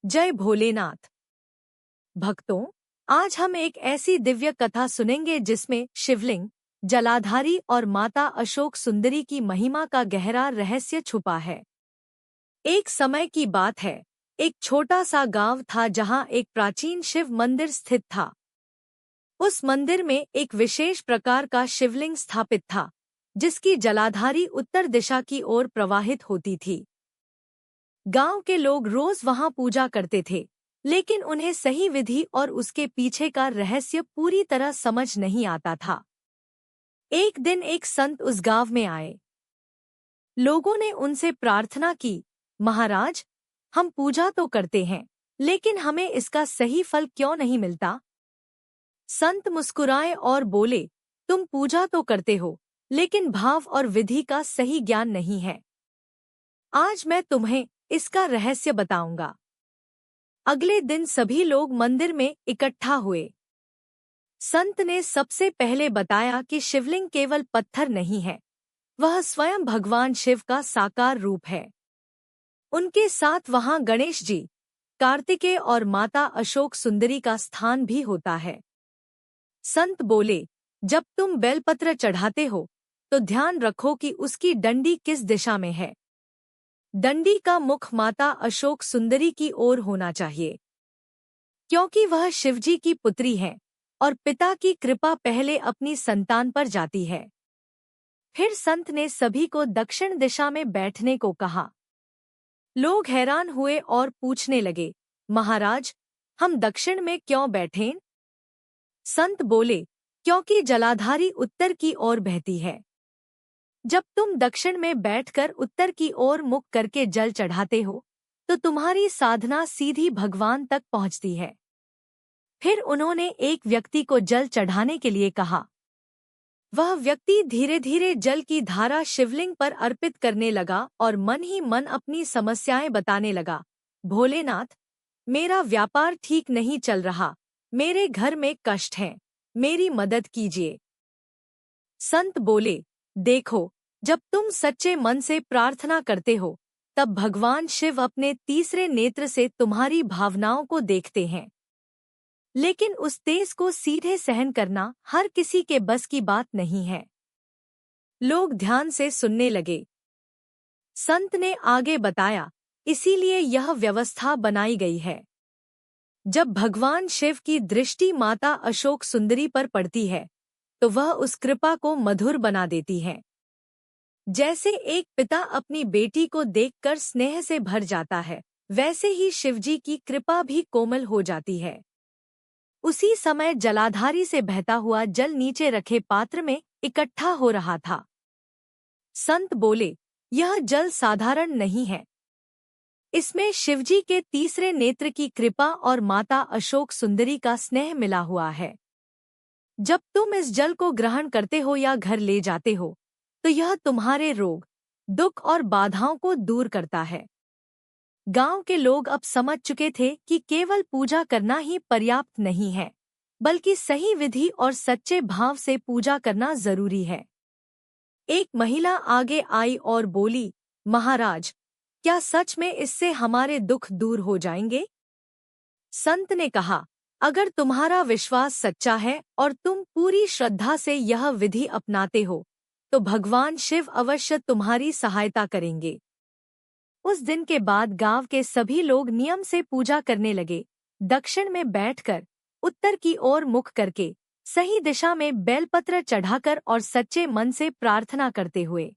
जय भोलेनाथ। भक्तों, आज हम एक ऐसी दिव्य कथा सुनेंगे जिसमें शिवलिंग, जलाधारी और माता अशोक सुंदरी की महिमा का गहरा रहस्य छुपा है। एक समय की बात है, एक छोटा सा गांव था जहां एक प्राचीन शिव मंदिर स्थित था। उस मंदिर में एक विशेष प्रकार का शिवलिंग स्थापित था, जिसकी जलाधारी उत्तर दिशा की ओर प्रवाहित होती थी। गांव के लोग रोज वहां पूजा करते थे, लेकिन उन्हें सही विधि और उसके पीछे का रहस्य पूरी तरह समझ नहीं आता था। एक दिन एक संत उस गांव में आए। लोगों ने उनसे प्रार्थना की, महाराज, हम पूजा तो करते हैं, लेकिन हमें इसका सही फल क्यों नहीं मिलता? संत मुस्कुराए और बोले, तुम पूजा तो करते हो, लेकिन भाव और विधि का सही ज्ञान नहीं है। आज मैं तुम्हें इसका रहस्य बताऊंगा। अगले दिन सभी लोग मंदिर में इकट्ठा हुए। संत ने सबसे पहले बताया कि शिवलिंग केवल पत्थर नहीं है, वह स्वयं भगवान शिव का साकार रूप है। उनके साथ वहां गणेश जी, कार्तिकेय और माता अशोक सुंदरी का स्थान भी होता है। संत बोले, जब तुम बेलपत्र चढ़ाते हो, तो ध्यान रखो कि उसकी डंडी किस दिशा में है। डंडी का मुख माता अशोक सुंदरी की ओर होना चाहिए, क्योंकि वह शिवजी की पुत्री है और पिता की कृपा पहले अपनी संतान पर जाती है। फिर संत ने सभी को दक्षिण दिशा में बैठने को कहा। लोग हैरान हुए और पूछने लगे, महाराज, हम दक्षिण में क्यों बैठें? संत बोले, क्योंकि जलाधारी उत्तर की ओर बहती है। जब तुम दक्षिण में बैठकर उत्तर की ओर मुख करके जल चढ़ाते हो, तो तुम्हारी साधना सीधी भगवान तक पहुंचती है। फिर उन्होंने एक व्यक्ति को जल चढ़ाने के लिए कहा। वह व्यक्ति धीरे धीरे जल की धारा शिवलिंग पर अर्पित करने लगा और मन ही मन अपनी समस्याएं बताने लगा। भोलेनाथ, मेरा व्यापार ठीक नहीं चल रहा, मेरे घर में कष्ट है, मेरी मदद कीजिए। संत बोले, देखो, जब तुम सच्चे मन से प्रार्थना करते हो, तब भगवान शिव अपने तीसरे नेत्र से तुम्हारी भावनाओं को देखते हैं। लेकिन उस तेज को सीधे सहन करना हर किसी के बस की बात नहीं है। लोग ध्यान से सुनने लगे। संत ने आगे बताया, इसीलिए यह व्यवस्था बनाई गई है। जब भगवान शिव की दृष्टि माता अशोक सुंदरी पर पड़ती है, तो वह उस कृपा को मधुर बना देती है। जैसे एक पिता अपनी बेटी को देखकर स्नेह से भर जाता है, वैसे ही शिवजी की कृपा भी कोमल हो जाती है। उसी समय जलाधारी से बहता हुआ जल नीचे रखे पात्र में इकट्ठा हो रहा था। संत बोले, यह जल साधारण नहीं है। इसमें शिवजी के तीसरे नेत्र की कृपा और माता अशोक सुंदरी का स्नेह मिला हुआ है। जब तुम इस जल को ग्रहण करते हो या घर ले जाते हो, तो यह तुम्हारे रोग, दुख और बाधाओं को दूर करता है। गांव के लोग अब समझ चुके थे कि केवल पूजा करना ही पर्याप्त नहीं है, बल्कि सही विधि और सच्चे भाव से पूजा करना जरूरी है। एक महिला आगे आई और बोली, महाराज, क्या सच में इससे हमारे दुख दूर हो जाएंगे? संत ने कहा, अगर तुम्हारा विश्वास सच्चा है और तुम पूरी श्रद्धा से यह विधि अपनाते हो, तो भगवान शिव अवश्य तुम्हारी सहायता करेंगे। उस दिन के बाद गांव के सभी लोग नियम से पूजा करने लगे, दक्षिण में बैठकर, उत्तर की ओर मुख करके, सही दिशा में बेलपत्र चढ़ाकर और सच्चे मन से प्रार्थना करते हुए।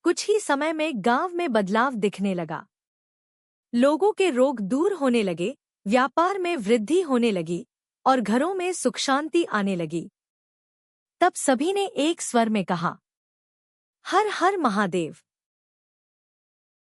कुछ ही समय में गांव में बदलाव दिखने लगा। लोगों के रोग दूर होने लगे, व्यापार में वृद्धि होने लगी और घरों में सुख शांति आने लगी। तब सभी ने एक स्वर में कहा, हर हर महादेव।